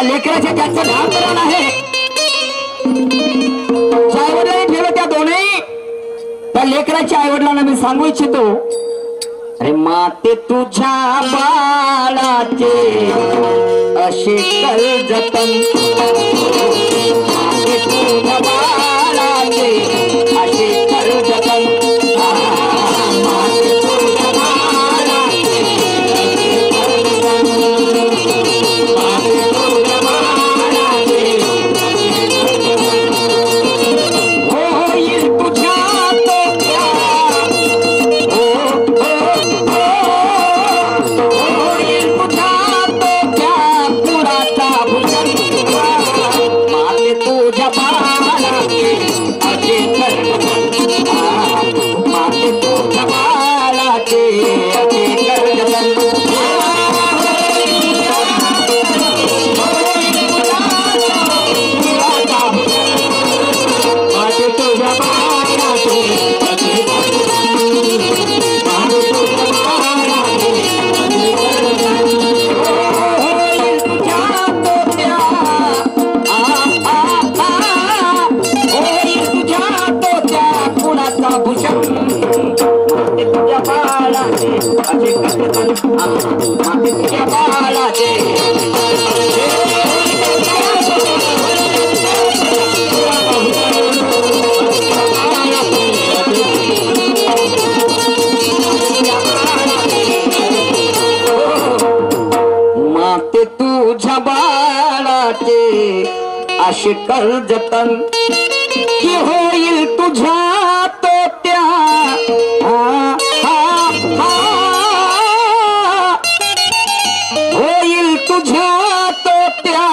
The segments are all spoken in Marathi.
त्या लेकराचे ज्यांचं लहानपण आहे आईवडिलांनी ठेवलं त्या दोन्ही त्या लेकराच्या आईवडिलांना मी सांगू इच्छितो अरे माते तुझ्या बाळाचे असे कर जतन माते तुझ्या बाळाचे असे कर जतन माते तुझ्या बाळाचे माते तुझ्या बाळाचे होईल तुझ्या तोक्या होईल तुझ्या तोक्या पुराचा भूषण माते तुझ्या बाळाचे असे कर माते तुझ्या बाळाचे असे कर माते तुझ्या बाळाचे माते तुझ्या बाळाचे असे कर जतन की होईल तुझ्या तोट्या होईल तुझ्या तोट्या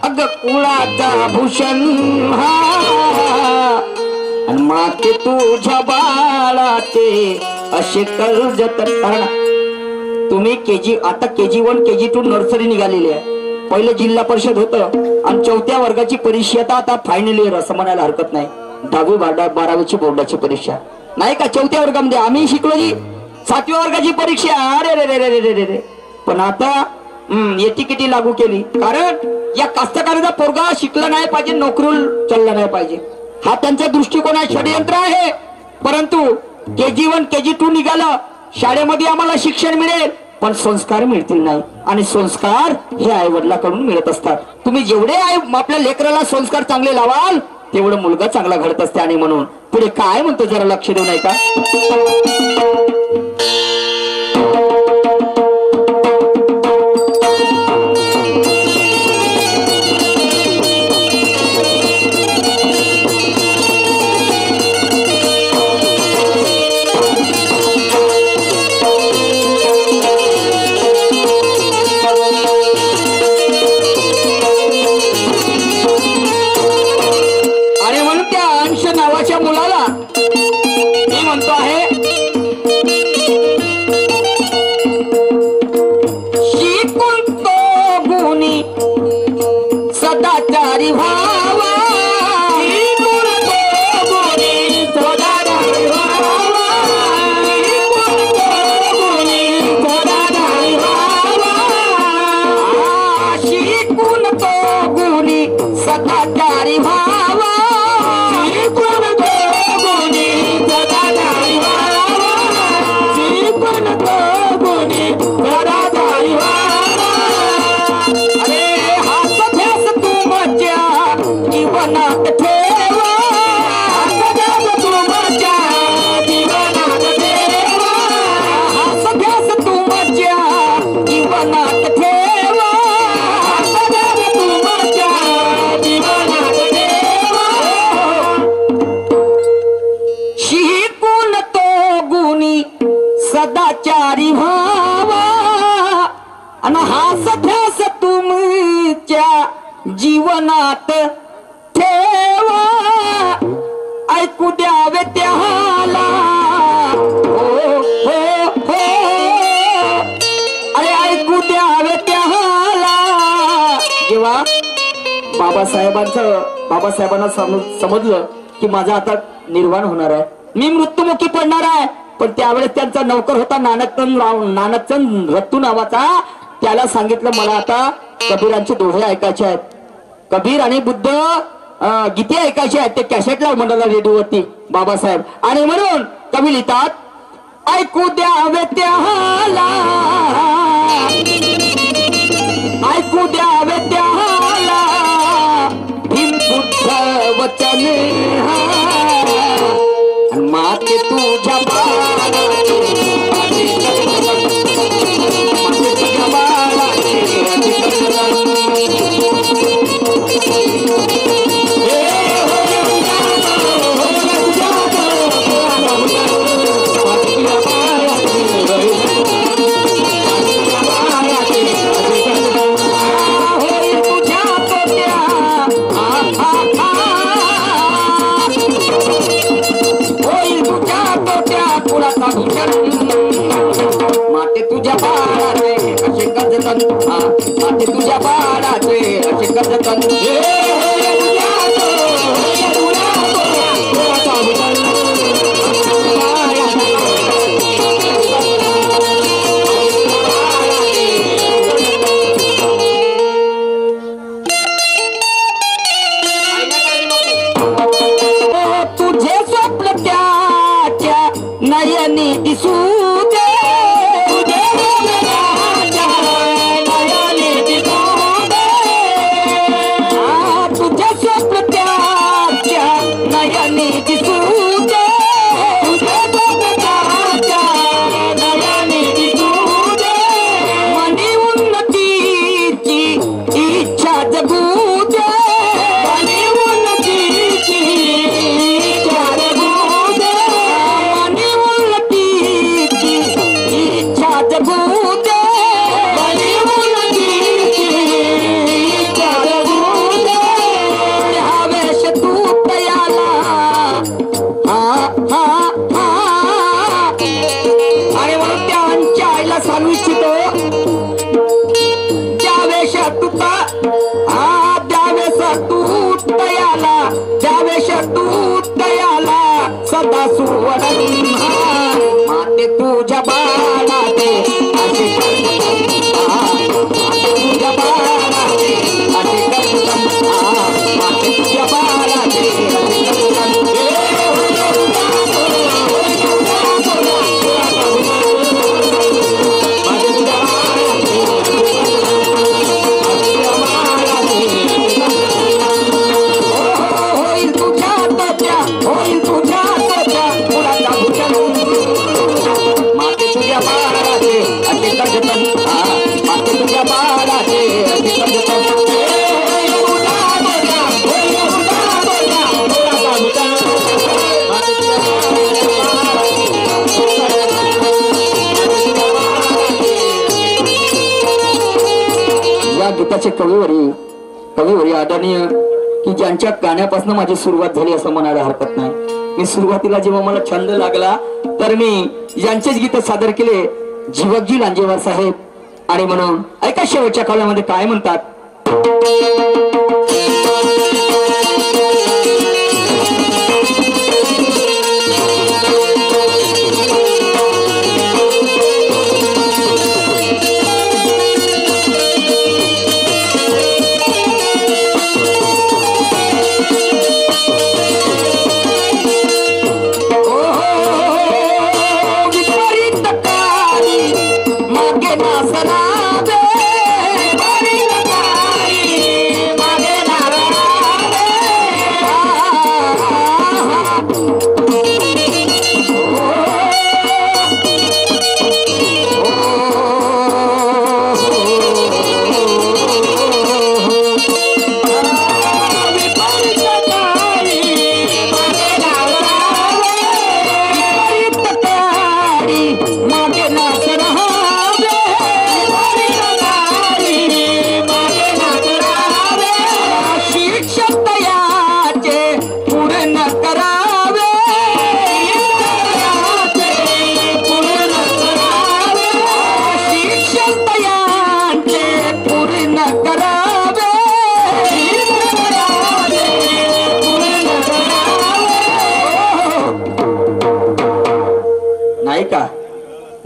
अग कुळाचा भूषण आणि माते तुझ्या बाळाचे असे कर जतन तुम्ही आता KG 1 KG 2 नर्सरी निघालेली आहे पहिले जिल्हा परिषद होतं आणि 4थ्या वर्गाची परीक्षा आता फायनल इयर असं म्हणायला हरकत नाही 10वी 12वीची बोर्डाची परीक्षा नाही का 4थ्या वर्गामध्ये आम्ही शिकलो जी 7व्या वर्गाची परीक्षा अरे रे रे रे रे रे पण आता एटीकेटी लागू केली कारण या कास्तकाराचा पोरगा शिकला नाही पाहिजे नोकरीला चालला नाही पाहिजे हा त्यांचा दृष्टिकोन आहे षडयंत्र आहे परंतु KG 1 KG 2 निघालं शाळेमध्ये आम्हाला शिक्षण मिळेल पण संस्कार मिळतील नाही आणि संस्कार हे आई वडिलांकडून मिळत असतात तुम्ही जेवढे आपल्या लेकराला संस्कार चांगले लावाल तेवढं मुलगा चांगला घडत असते आणि म्हणून पुढे काय म्हणतो जरा लक्ष देऊ नाही का नावाच्या मुलाला मी म्हणतो आहे शिकून तो गुणी सदाचारी व्हावा शिकून तो गुणी सदाचारी व्हावा शिकून तो गुणी सदाचारी व्हावा शिकून तो गुणी सदाचारी व्हावा सदाचारी व्हावा आणि हास्यास तुमच्या जीवनात ठेवा ऐकू द्यावे त्याला हो हो हो अरे ऐकू द्यावे त्याला जेव्हा बाबासाहेबांना समजलं की माझा आता निर्वाण होणार आहे मी मृत्युमुखी पडणार आहे पण त्यावेळेस त्यांचा नौकर होता नानकचंद रत्तू नावाचा त्याला सांगितलं मला आता कबीरांचे दोहे ऐकायचे आहेत. कबीर आणि बुद्ध गीते ऐकायचे आहेत. ते कॅसेट लाव मंडळाला रेडिओवरती बाबासाहेब. आणि म्हणून कवी लिहितात, ऐकू द्यावे त्याला, ऐकू द्यावे त्याला भीम बुद्ध वचन माते तुझ्या बाळाचे, माते तुझ्या बाळाचे माते तुझ्या बाळाचे असे कर्जतन, माते तुझ्या बाळाचे असे कर्जतन. तुझे स्वप्न त्याच्या नयनी दिसू दे, तुझे स्वप्न त्याच्या नयनी दिसू दे, तुझे स्वप्न त्याच्या नयनी दिसू दे. मनी उन्नतीची इच्छा जगू दे, मनी उन्नतीची इच्छा जगू दे, मनी उन्नतीची इच्छा जगू दे, मनी उन्नतीची इच्छा जगू दे. द्यावेश तू तयाला, हा हा हा. आणि म्हणून त्या आमच्या आईला सांगू इच्छितो, द्यावेश तुका, हा द्यावेश तू तयाला, द्यावेश तू तयाला सदा सुवर्ण. माते तुझ्या बाळाचे असे कर्तव्य, माते तुझ्या बाळाचे असे कर्तव्य, माते तुझ्या बाळाचे असे कर्तव्य. होईल तुझ्या तोच्या, होईल तुझ्या तोच्या मुलाचा भूषण. माते तुझ्या बाळाचे असे कर्जतन, माते तुझ्या बाळाचे असे कर्जतन. या गीताचे कविवरी आदरणीय की ज्यांच्या गाण्यापासून माझी सुरुवात झाली असं म्हणायला हरकत नाही. मी सुरुवातीला जेव्हा मला छंद लागला तर मी यांचेच गीत सादर केले, जीवकजी लांजेवार साहेब. आणि म्हणून ऐका शेवटच्या काळामध्ये काय म्हणतात. मागे नासरा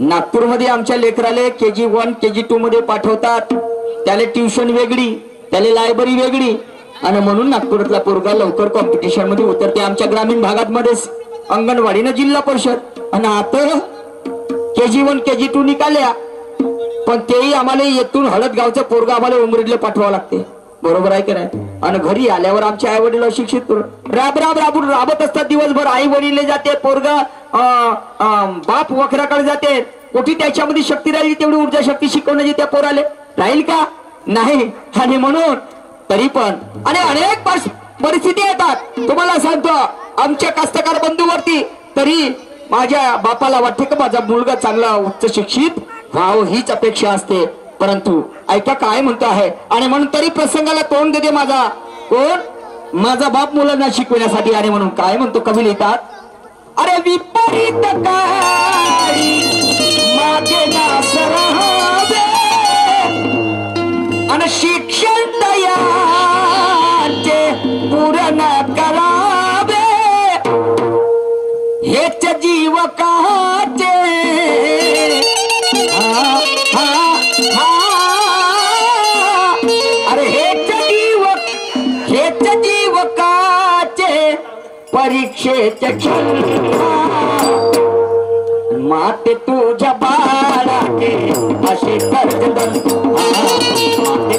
नागपूरमध्ये आमच्या लेकराले KG1 KG2 मध्ये पाठवतात, त्याला ट्युशन वेगळी, त्याला लायब्ररी वेगळी, आणि म्हणून नागपुरातला पोरगा लवकर कॉम्पिटिशन मध्ये उतरते. आमच्या ग्रामीण भागात मध्ये अंगणवाडीनं जिल्हा परिषद, आणि आता KG1 KG2 निघाल्या, पण तेही आम्हाला येथून हळदगावचं पोरगा आम्हाला उमरीला पाठवावं लागते. बरोबर आहे की नाही? आणि घरी आल्यावर आमचे आई वडील अशिक्षित राबून राबत असतात दिवसभर. आई वडील जाते, पोरगा बाप वखराकडे जाते. कुठे त्याच्यामध्ये शक्ती राहिली तेवढी ऊर्जा शक्ती शिकवण्याची त्या पोराले राहील का? नाही. आणि म्हणून तरी पण आणि अनेक परिस्थिती येतात. तुम्हाला सांगतो आमच्या कास्तकार बंधूवरती, तरी माझ्या बापाला वाटते का माझा मुलगा चांगला उच्च शिक्षित व्हावं हीच अपेक्षा असते. परंतु ऐका काय म्हणतो आहे, आणि म्हणून तरी प्रसंगाला तोंड देते माझा कोण? माझा बाप मुलांना शिकवण्यासाठी. आणि म्हणून काय म्हणतो कवी लिहितात, अरे विपरीत काळी मागे नास रहावे आणि शिक्षण दयाचे पूर्ण करावे, हेच जीवकाचे अरे हेच जीवकाचे परीक्षेचे माते तुझ्या बाळाचे असे कर्ज माते